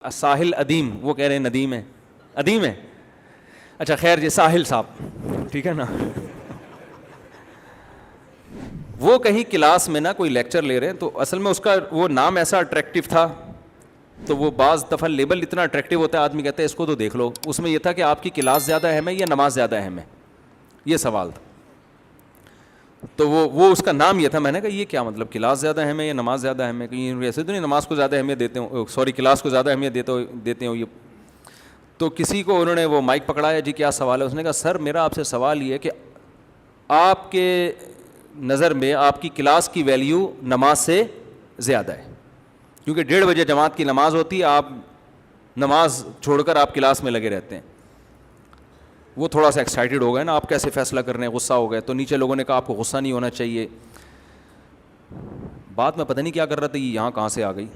ساحل ادیم، وہ کہہ رہے ہیں ندیم ہے، ادیم ہے. اچھا خیر، یہ ساحل صاحب ٹھیک ہے نا، وہ کہیں کلاس میں نا کوئی لیکچر لے رہے ہیں، تو اصل میں اس کا وہ نام ایسا اٹریکٹیو تھا، تو وہ بعض دفعہ لیبل اتنا اٹریکٹیو ہوتا ہے آدمی کہتا ہے اس کو تو دیکھ لو. اس میں یہ تھا کہ آپ کی کلاس زیادہ اہم ہے یا نماز زیادہ اہم ہے، یہ سوال تھا. تو وہ اس کا نام یہ تھا. میں نے کہا یہ کیا مطلب، کلاس زیادہ اہم ہے یا نماز زیادہ اہم ہے؟ کہیں ویسے تو نہیں نماز کو زیادہ اہمیت دیتے ہوں، سوری کلاس کو زیادہ اہمیت دیتے ہوں یہ. تو کسی کو انہوں نے وہ مائک پکڑایا، جی کیا سوال ہے؟ اس نے کہا سر میرا آپ سے سوال یہ ہے کہ آپ کے نظر میں آپ کی کلاس کی ویلیو نماز سے زیادہ ہے، کیونکہ 1:30 بجے جماعت کی نماز ہوتی ہے، آپ نماز چھوڑ کر آپ کلاس میں لگے رہتے ہیں. وہ تھوڑا سا ایکسائٹیڈ ہو گئے نا، آپ کیسے فیصلہ کر رہے ہیں، غصہ ہو گئے. تو نیچے لوگوں نے کہا آپ کو غصہ نہیں ہونا چاہیے. بات میں پتہ نہیں کیا کر رہا تھا، یہاں کہاں سے آ گئی.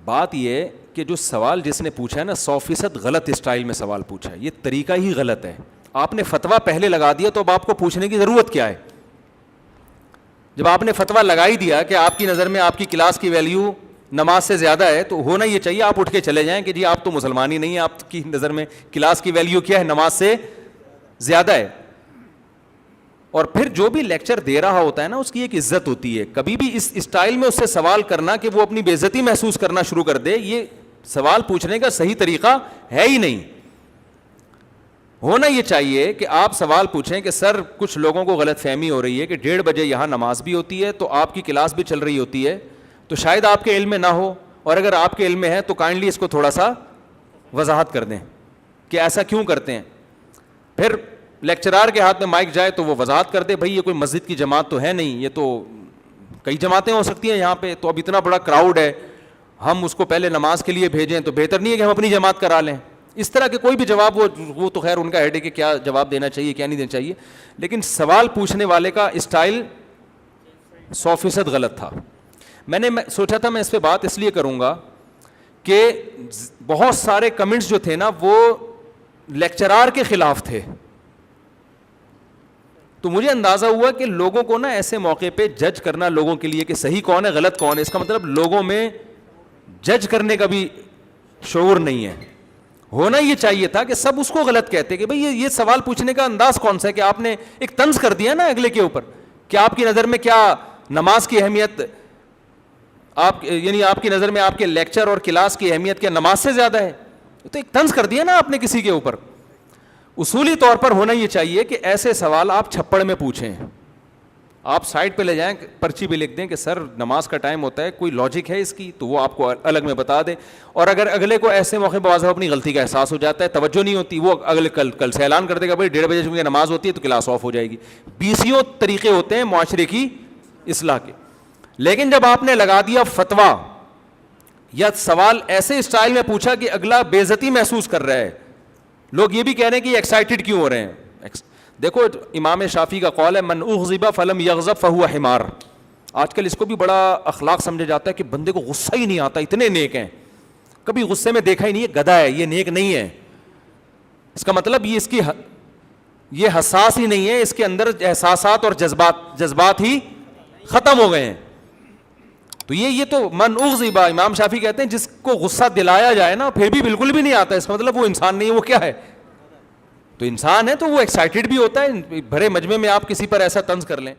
بات یہ کہ جو سوال جس نے پوچھا ہے نا 100% غلط اسٹائل میں سوال پوچھا ہے، یہ طریقہ ہی غلط ہے. آپ نے فتویٰ پہلے لگا دیا تو اب آپ کو پوچھنے کی ضرورت کیا ہے؟ جب آپ نے فتویٰ لگا ہی دیا کہ آپ کی نظر میں آپ کی کلاس کی ویلیو نماز سے زیادہ ہے، تو ہونا یہ چاہیے آپ اٹھ کے چلے جائیں کہ جی آپ تو مسلمان ہی نہیں ہیں، آپ کی نظر میں کلاس کی ویلیو کیا ہے؟ نماز سے زیادہ ہے. اور پھر جو بھی لیکچر دے رہا ہوتا ہے نا اس کی ایک عزت ہوتی ہے. کبھی بھی اس اسٹائل میں اس سے سوال کرنا کہ وہ اپنی بے عزتی محسوس کرنا شروع کر دے، یہ سوال پوچھنے کا صحیح طریقہ ہے ہی نہیں. ہونا یہ چاہیے کہ آپ سوال پوچھیں کہ سر کچھ لوگوں کو غلط فہمی ہو رہی ہے کہ 1:30 بجے یہاں نماز بھی ہوتی ہے تو آپ کی کلاس بھی چل رہی ہوتی ہے، تو شاید آپ کے علم میں نہ ہو، اور اگر آپ کے علم میں ہے تو کائنڈلی اس کو تھوڑا سا وضاحت کر دیں کہ ایسا کیوں کرتے ہیں. پھر لیکچرار کے ہاتھ میں مائک جائے تو وہ وضاحت کر دے، بھائی یہ کوئی مسجد کی جماعت تو ہے نہیں، یہ تو کئی جماعتیں ہو سکتی ہیں یہاں پہ، تو اب اتنا بڑا کراؤڈ ہے، ہم اس کو پہلے نماز کے لیے بھیجیں تو بہتر نہیں ہے کہ ہم اپنی جماعت کرا لیں. اس طرح کے کوئی بھی جواب، وہ تو خیر ان کا ہیڈ ہے کہ کیا جواب دینا چاہیے کیا نہیں دینا چاہیے، لیکن سوال پوچھنے والے کا اسٹائل 100% غلط تھا. میں نے سوچا تھا میں اس پہ بات اس لیے کروں گا کہ بہت سارے کمنٹس جو تھے نا وہ لیکچرار کے خلاف تھے، تو مجھے اندازہ ہوا کہ لوگوں کو نا ایسے موقع پہ جج کرنا لوگوں کے لیے کہ صحیح کون ہے غلط کون ہے، اس کا مطلب لوگوں میں جج کرنے کا بھی شعور نہیں ہے. ہونا یہ چاہیے تھا کہ سب اس کو غلط کہتے کہ بھئی یہ سوال پوچھنے کا انداز کون سا ہے کہ آپ نے ایک طنز کر دیا نا اگلے کے اوپر کہ آپ کی نظر میں کیا نماز کی اہمیت، یعنی آپ کی نظر میں آپ کے لیکچر اور کلاس کی اہمیت کیا نماز سے زیادہ ہے؟ تو ایک طنز کر دیا نا آپ نے کسی کے اوپر. اصولی طور پر ہونا یہ چاہیے کہ ایسے سوال آپ چھپڑ میں پوچھیں، آپ سائڈ پہ لے جائیں، پرچی بھی لکھ دیں کہ سر نماز کا ٹائم ہوتا ہے، کوئی لاجک ہے اس کی، تو وہ آپ کو الگ میں بتا دیں. اور اگر اگلے کو ایسے موقع پہ واضح اپنی غلطی کا احساس ہو جاتا ہے، توجہ نہیں ہوتی، وہ اگلے کل سے اعلان کر دے گا بھائی 1:30 بجے چونکہ نماز ہوتی ہے تو کلاس آف ہو جائے گی. 20 طریقے ہوتے ہیں معاشرے کی اصلاح کے. لیکن جب آپ نے لگا دیا فتویٰ یا سوال ایسے اسٹائل میں پوچھا کہ اگلا بے عزتی محسوس کر رہا ہے، لوگ یہ بھی کہہ رہے ہیں کہ ایکسائٹیڈ کیوں ہو رہے ہیں. دیکھو امام شافعی کا قول ہے من اغضب فلم یغضب فہو حمار. آج کل اس کو بھی بڑا اخلاق سمجھا جاتا ہے کہ بندے کو غصہ ہی نہیں آتا، اتنے نیک ہیں، کبھی غصے میں دیکھا ہی نہیں ہے، گدھا ہے، یہ نیک نہیں ہے. اس کا مطلب یہ حساس ہی نہیں ہے، اس کے اندر احساسات اور جذبات ہی ختم ہو گئے ہیں. تو یہ تو من اغضب، امام شافعی کہتے ہیں جس کو غصہ دلایا جائے نا پھر بھی بالکل بھی نہیں آتا، اس کا مطلب وہ انسان نہیں ہے، وہ کیا ہے؟ تو انسان ہے تو وہ ایکسائٹیڈ بھی ہوتا ہے. بھرے مجمع میں آپ کسی پر ایسا طنز کر لیں.